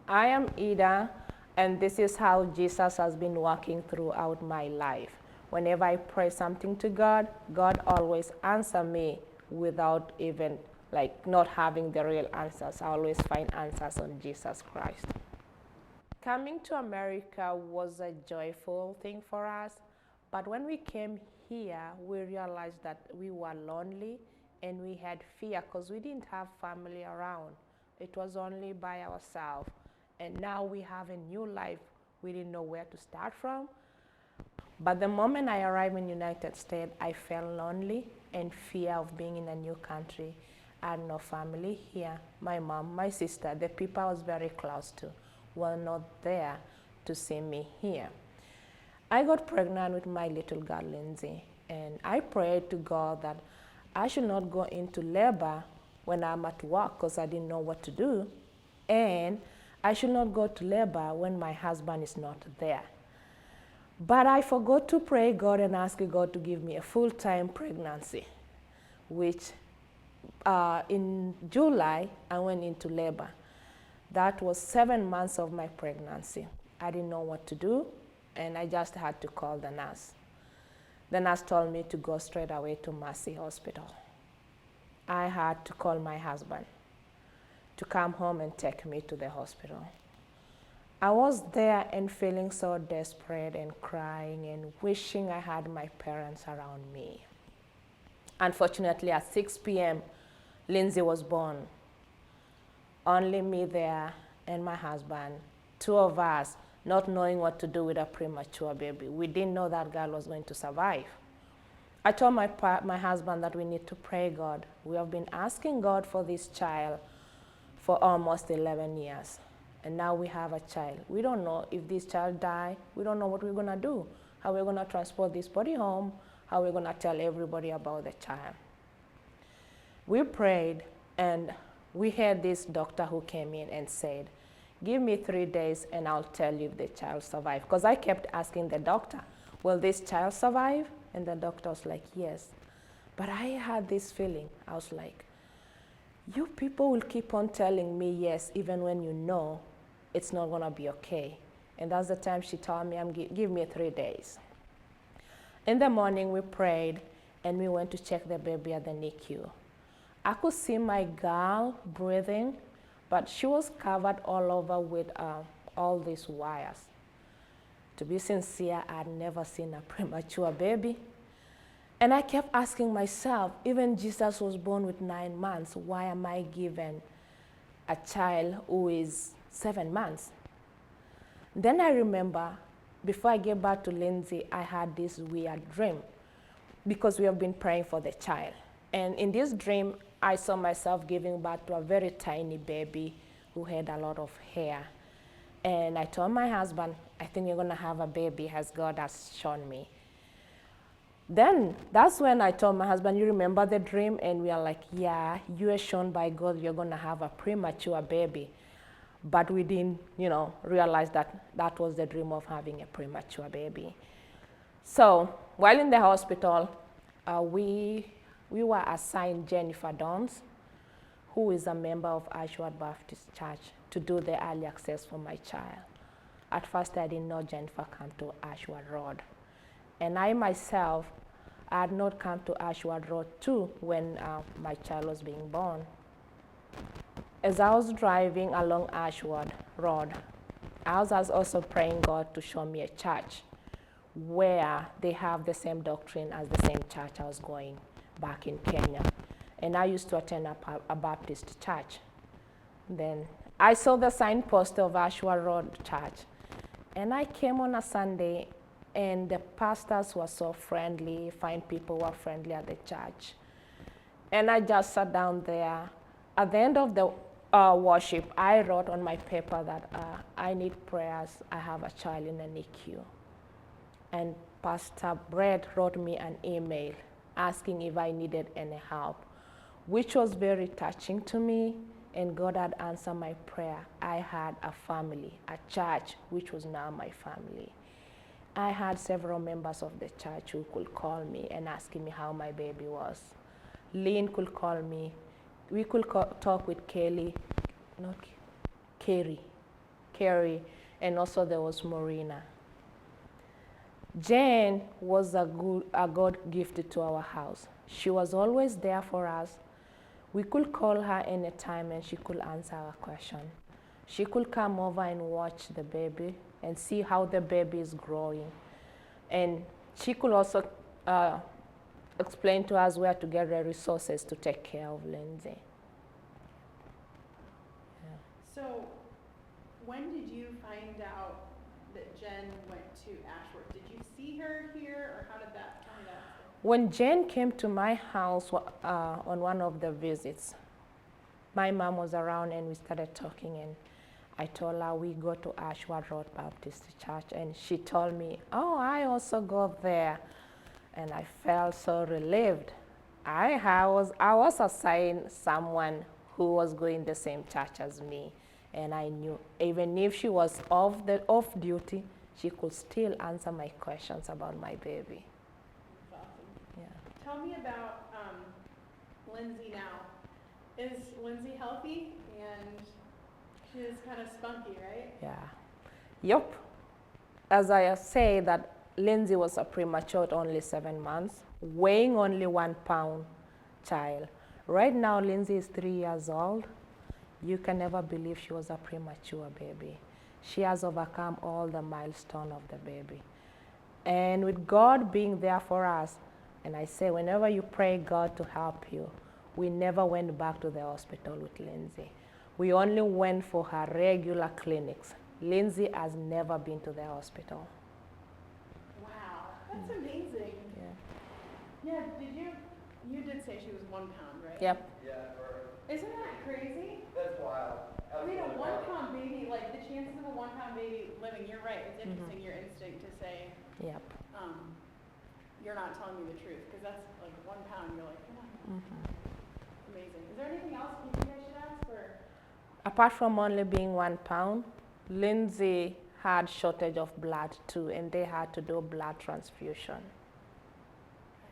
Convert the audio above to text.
I am Eddah, and this is how Jesus has been working throughout my life. Whenever I pray something to God, God always answers me without even not having the real answers. I always find answers on Jesus Christ. Coming to America was a joyful thing for us, but when we came here, we realized that we were lonely and we had fear because we didn't have family around. It was only by ourselves. And now we have a new life. We didn't know where to start from. But the moment I arrived in the United States, I felt lonely and fear of being in a new country. I had no family here. My mom, my sister, the people I was very close to were not there to see me here. I got pregnant with my little girl, Lindsay, and I prayed to God that I should not go into labor when I'm at work because I didn't know what to do, and I should not go to labor when my husband is not there. But I forgot to pray God and ask God to give me a full-time pregnancy, which in July, I went into labor. That was 7 months of my pregnancy. I didn't know what to do, and I just had to call the nurse. The nurse told me to go straight away to Mercy Hospital. I had to call my husband to come home and take me to the hospital. I was there and feeling so desperate and crying and wishing I had my parents around me. Unfortunately, at 6 p.m., Lindsay was born. Only me there and my husband, two of us, not knowing what to do with a premature baby. We didn't know that girl was going to survive. I told my husband that we need to pray God. We have been asking God for this child for almost 11 years. And now we have a child. We don't know if this child dies. We don't know what we're going to do, how we're going to transport this body home, how we're going to tell everybody about the child. We prayed, and we had this doctor who came in and said, give me 3 days and I'll tell you if the child survived. Because I kept asking the doctor, will this child survive? And the doctor was like, yes. But I had this feeling. I was like, you people will keep on telling me yes, even when you know it's not going to be okay. And that's the time she told me, give me 3 days. In the morning, we prayed, and we went to check the baby at the NICU. I could see my girl breathing, but she was covered all over with all these wires. To be sincere, I'd never seen a premature baby. And I kept asking myself, even Jesus was born with 9 months, why am I given a child who is 7 months? Then I remember, before I gave birth to Lindsay, I had this weird dream because we have been praying for the child. And in this dream, I saw myself giving birth to a very tiny baby who had a lot of hair. And I told my husband, I think you're going to have a baby as God has shown me. Then that's when I told my husband, you remember the dream? And we are like, yeah, you are shown by God you're going to have a premature baby. But we didn't, realize that that was the dream of having a premature baby. So while in the hospital, we were assigned Jennifer Dons, who is a member of Ashword Baptist Church, to do the early access for my child. At first, I didn't know Jennifer came to Ashword Road. And I myself had not come to Ashword Road too when my child was being born. As I was driving along Ashword Road, I was also praying God to show me a church where they have the same doctrine as the same church I was going back in Kenya. And I used to attend a Baptist church. Then I saw the signpost of Ashword Road Church. And I came on a Sunday, and the pastors were so friendly, fine people were friendly at the church. And I just sat down there. At the end of the worship, I wrote on my paper that I need prayers. I have a child in the NICU. And Pastor Brett wrote me an email asking if I needed any help, which was very touching to me, and God had answered my prayer. I had a family, a church, which was now my family. I had several members of the church who could call me and ask me how my baby was. Lynn could call me. We could talk with Kelly, not Carrie. Carrie, and also there was Marina. Jane was a God gift to our house. She was always there for us. We could call her anytime and she could answer our question. She could come over and watch the baby and see how the baby is growing. And she could also explain to us where to get the resources to take care of Lindsay. Yeah. So, when did you find out that Jen went to Ashworth? Did you see her here, or how did that, tell me that? When Jen came to my house on one of the visits, my mom was around and we started talking, and I told her we go to Ashworth Road Baptist Church, and she told me, oh, I also go there. And I felt so relieved. I was assigned someone who was going the same church as me, and I knew even if she was off duty, she could still answer my questions about my baby. That's awesome. Yeah. Tell me about Lindsay now. Is Lindsay healthy? And she's kind of spunky, right? Yeah. Yep. As I say that Lindsay was a premature at only 7 months, weighing only 1 pound child. Right now, Lindsay is 3 years old. You can never believe she was a premature baby. She has overcome all the milestones of the baby. And with God being there for us, and I say whenever you pray God to help you, we never went back to the hospital with Lindsay. We only went for her regular clinics. Lindsay has never been to the hospital. Wow, that's amazing. Yeah. Yeah, you did say she was 1 pound, right? Yep. Yeah, Isn't that crazy? that's wild. I mean, a Absolutely 1 wild. pound baby, like the chances of a 1 pound baby living, you're right. It's interesting, your instinct to say, Yep. you're not telling me the truth, because that's like 1 pound, you're like, come on. Amazing. Is there anything else you think I should ask? Or? Apart from only being 1 pound, Lindsay had shortage of blood too, and they had to do blood transfusion.